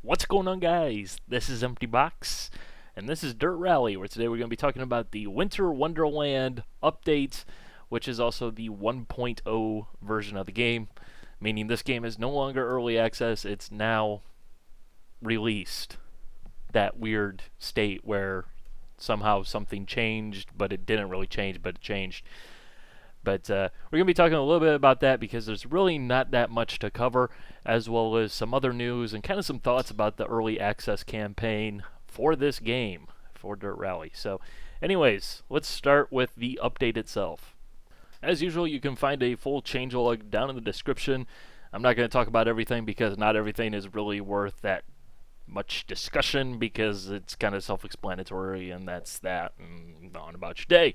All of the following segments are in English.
What's going on, guys? This is Empty Box, and this is Dirt Rally, where today we're going to be talking about the Winter Wonderland update, which is also the 1.0 version of the game, meaning this game is no longer early access, it's now released. That weird state where somehow something changed, but it didn't really change, but it changed. But we're going to be talking a little bit about that because there's really not that much to cover, as well as some other news and kind of some thoughts about the early access campaign for this game, for Dirt Rally. So anyways, let's start with the update itself. As usual, you can find a full changelog down in the description. I'm not going to talk about everything because not everything is really worth that much discussion because it's kind of self-explanatory, and that's that, and on about your day.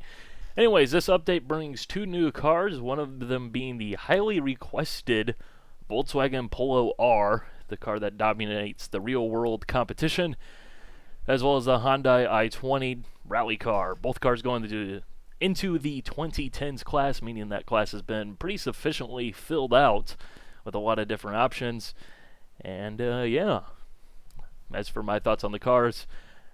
Anyways, this update brings two new cars, one of them being the highly requested Volkswagen Polo R, the car that dominates the real-world competition, as well as the Hyundai i20 rally car. Both cars going into the 2010s class, meaning that class has been pretty sufficiently filled out with a lot of different options. And yeah, as for my thoughts on the cars,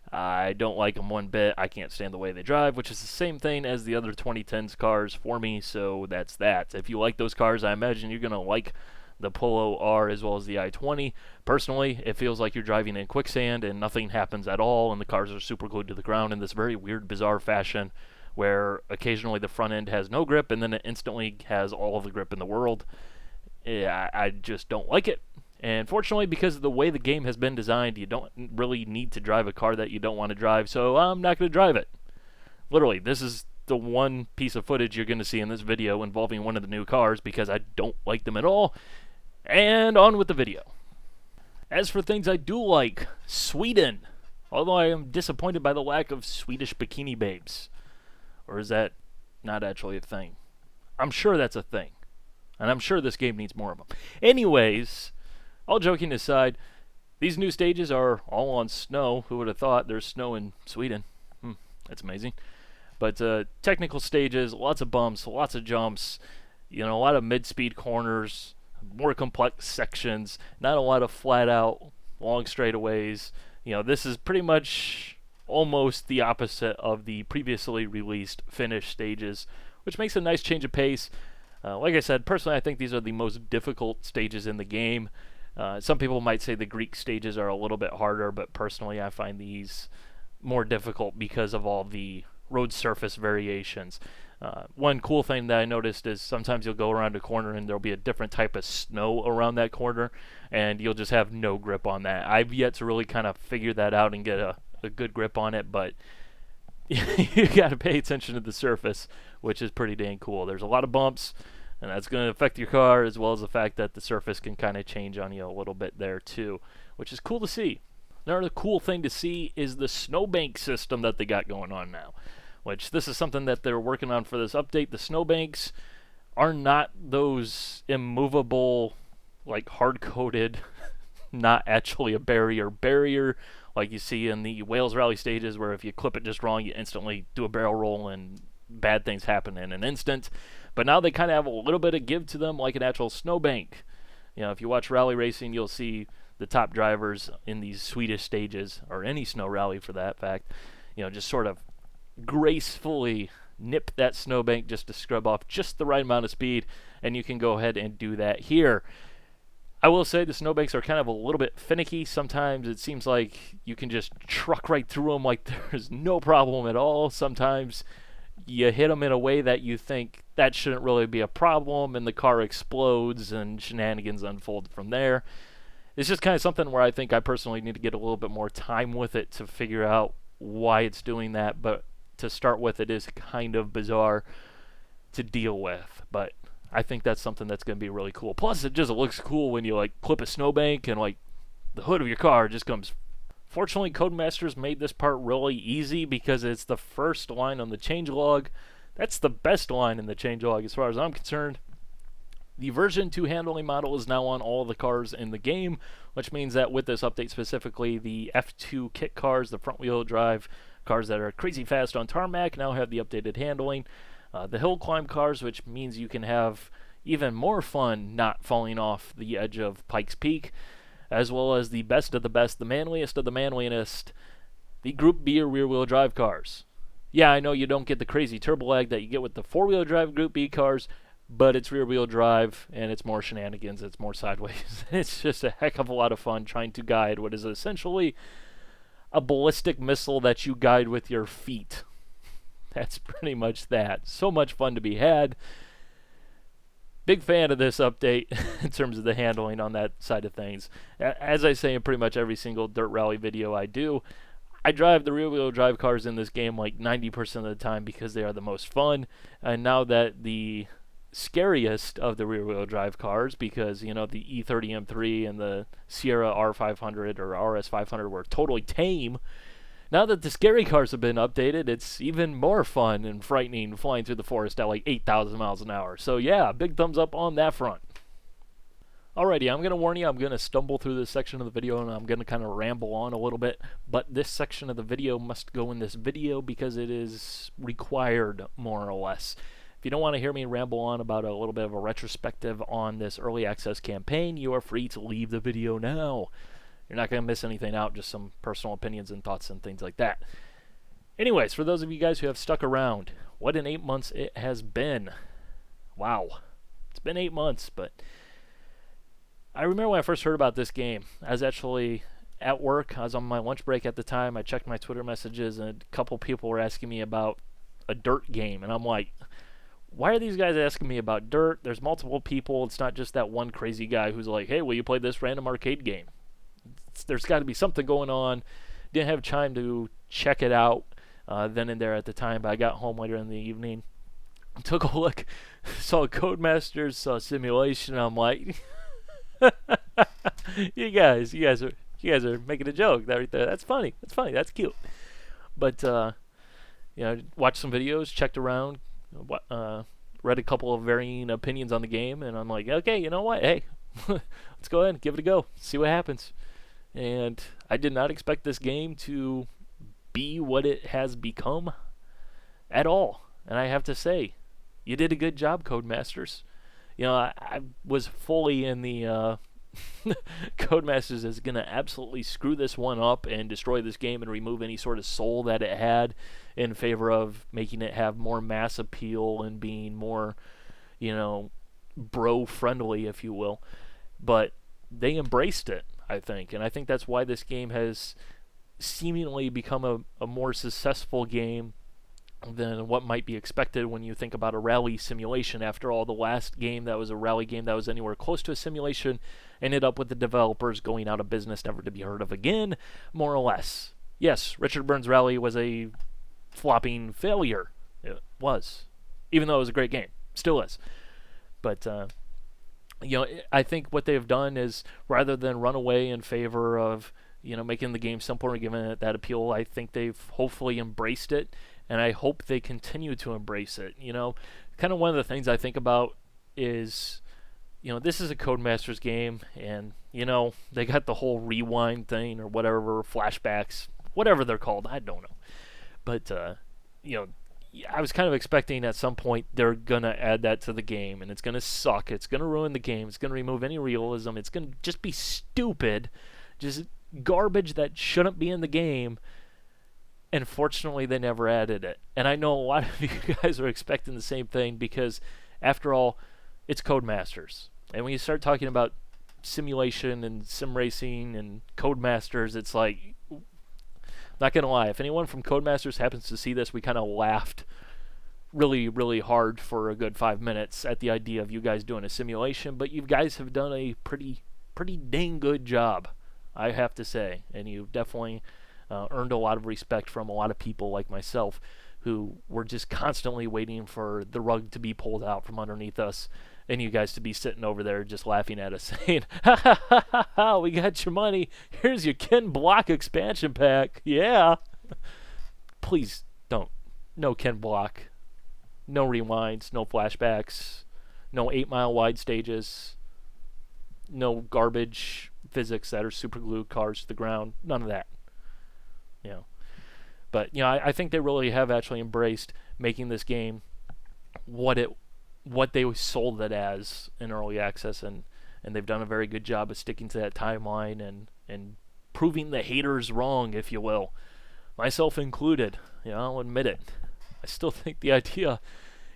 I don't like them one bit. I can't stand the way they drive, which is the same thing as the other 2010s cars for me, so that's that. If you like those cars, I imagine you're going to like the Polo R as well as the i20. Personally, it feels like you're driving in quicksand and nothing happens at all, and the cars are super glued to the ground in this very weird, bizarre fashion where occasionally the front end has no grip and then it instantly has all of the grip in the world. Yeah, I just don't like it. And fortunately, because of the way the game has been designed, you don't really need to drive a car that you don't want to drive, so I'm not going to drive it. Literally, this is the one piece of footage you're going to see in this video involving one of the new cars because I don't like them at all. And on with the video. As for things I do like, Sweden. Although I am disappointed by the lack of Swedish bikini babes. Or is that not actually a thing? I'm sure that's a thing. And I'm sure this game needs more of them. Anyways, all joking aside, these new stages are all on snow. Who would have thought there's snow in Sweden? That's amazing. But technical stages, lots of bumps, lots of jumps, a lot of mid-speed corners, more complex sections, not a lot of flat-out long straightaways. This is pretty much almost the opposite of the previously released finished stages, which makes a nice change of pace. Like I said, personally, I think these are the most difficult stages in the game. Some people might say the Greek stages are a little bit harder, but personally I find these more difficult because of all the road surface variations. One cool thing that I noticed is sometimes you'll go around a corner and there'll be a different type of snow around that corner, and you'll just have no grip on that. I've yet to really kind of figure that out and get a good grip on it, but you got to pay attention to the surface, which is pretty dang cool. There's a lot of bumps, and that's going to affect your car, as well as the fact that the surface can kind of change on you a little bit there too, which is cool to see. Another cool thing to see is the snowbank system that they got going on now, which this is something that they're working on for this update. The snowbanks are not those immovable, like hard-coated, not actually a barrier like you see in the Wales Rally stages, where if you clip it just wrong, you instantly do a barrel roll and bad things happen in an instant. But now they kind of have a little bit of give to them like an actual snowbank. If you watch rally racing, you'll see the top drivers in these Swedish stages, or any snow rally for that fact, just sort of gracefully nip that snowbank just to scrub off just the right amount of speed, and you can go ahead and do that here. I will say the snowbanks are kind of a little bit finicky. Sometimes it seems like you can just truck right through them like there's no problem at all. Sometimes you hit them in a way that you think that shouldn't really be a problem, and the car explodes and shenanigans unfold from there. It's just kind of something where I think I personally need to get a little bit more time with it to figure out why it's doing that, but to start with, it is kind of bizarre to deal with, but I think that's something that's going to be really cool. Plus, it just looks cool when you clip a snowbank and the hood of your car just comes. Fortunately, Codemasters made this part really easy because it's the first line on the changelog. That's the best line in the changelog as far as I'm concerned. The version 2 handling model is now on all the cars in the game, which means that with this update specifically, the F2 kit cars, the front-wheel drive cars that are crazy fast on tarmac, now have the updated handling. The Hillclimb cars, which means you can have even more fun not falling off the edge of Pikes Peak, as well as the best of the best, the manliest of the manliest, the Group B rear-wheel drive cars. Yeah, I know you don't get the crazy turbo lag that you get with the four-wheel drive Group B cars, but it's rear-wheel drive, and it's more shenanigans, it's more sideways. It's just a heck of a lot of fun trying to guide what is essentially a ballistic missile that you guide with your feet. That's pretty much that. So much fun to be had. Big fan of this update in terms of the handling on that side of things. As I say in pretty much every single Dirt Rally video I do, I drive the rear-wheel drive cars in this game like 90% of the time because they are the most fun. And now that the scariest of the rear-wheel drive cars, because, you know, the E30 M3 and the Sierra R500 or RS500 were totally tame, now that the scary cars have been updated, it's even more fun and frightening flying through the forest at like 8,000 miles an hour. So yeah, big thumbs up on that front. Alrighty, I'm going to warn you, I'm going to stumble through this section of the video and I'm going to kind of ramble on a little bit, but this section of the video must go in this video because it is required, more or less. If you don't want to hear me ramble on about a little bit of a retrospective on this early access campaign, you are free to leave the video now. You're not going to miss anything out, just some personal opinions and thoughts and things like that. Anyways, for those of you guys who have stuck around, what an 8 months it has been. Wow. It's been 8 months, but I remember when I first heard about this game. I was actually at work. I was on my lunch break at the time. I checked my Twitter messages, and a couple people were asking me about a Dirt game, and I'm like, why are these guys asking me about Dirt? There's multiple people. It's not just that one crazy guy who's like, hey, will you play this random arcade game? There's got to be something going on. Didn't have time to check it out then and there at the time, but I got home later in the evening, took a look, saw Codemasters, saw Simulation, and I'm like, you guys are making a joke. That's funny. That's cute. But you know, watched some videos, checked around, read a couple of varying opinions on the game, and I'm like, okay, you know what? Hey, let's go ahead and give it a go. See what happens. And I did not expect this game to be what it has become at all. And I have to say, you did a good job, Codemasters. You know, I was fully in the Codemasters is going to absolutely screw this one up and destroy this game and remove any sort of soul that it had in favor of making it have more mass appeal and being more, you know, bro-friendly, if you will. But they embraced it, I think. And I think that's why this game has seemingly become a more successful game than what might be expected when you think about a rally simulation. After all, the last game that was a rally game that was anywhere close to a simulation ended up with the developers going out of business, never to be heard of again, more or less. Yes, Richard Burns Rally was a flopping failure. It was. Even though it was a great game. Still is. But, you know, I think what they've done is, rather than run away in favor of, you know, making the game simpler and giving it that appeal, I think they've hopefully embraced it, and I hope they continue to embrace it. You know, kind of one of the things I think about is, you know, this is a Codemasters game, and, you know, they got the whole rewind thing or whatever, flashbacks, whatever they're called, I don't know. But, you know, I was kind of expecting at some point they're going to add that to the game, and it's going to suck. It's going to ruin the game. It's going to remove any realism. It's going to just be stupid, just garbage that shouldn't be in the game. And fortunately, they never added it. And I know a lot of you guys are expecting the same thing because, after all, it's Codemasters. And when you start talking about simulation and sim racing and Codemasters, it's like, not going to lie, if anyone from Codemasters happens to see this, we kind of laughed really, really hard for a good 5 minutes at the idea of you guys doing a simulation. But you guys have done a pretty dang good job, I have to say. And you've definitely earned a lot of respect from a lot of people like myself who were just constantly waiting for the rug to be pulled out from underneath us and you guys to be sitting over there just laughing at us saying, ha ha ha ha ha, we got your money, here's your Ken Block expansion pack, yeah. Please don't. No Ken Block, no rewinds, no flashbacks, no 8 mile wide stages, no garbage physics that are super glued cars to the ground, none of that. You know, but you know, I think they really have actually embraced making this game what they sold it as in early access, and and they've done a very good job of sticking to that timeline and proving the haters wrong, if you will, myself included. I'll admit it. I still think the idea,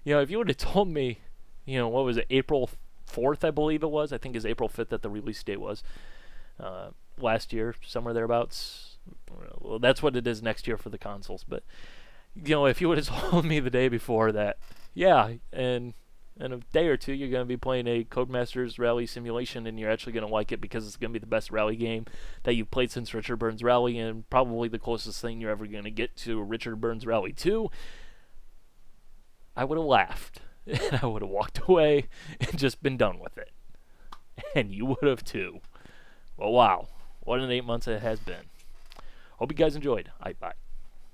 if you would have told me, what was it, April 4th, I believe it was. I think it's April 5th that the release date was. Last year, somewhere thereabouts. Well, that's what it is next year for the consoles. But, if you would have told me the day before that, yeah, and in a day or two, you're going to be playing a Codemasters Rally simulation, and you're actually going to like it because it's going to be the best rally game that you've played since Richard Burns Rally, and probably the closest thing you're ever going to get to Richard Burns Rally 2, I would have laughed, and I would have walked away and just been done with it. And you would have too. Well, wow. What an 8 months it has been. Hope you guys enjoyed. Bye.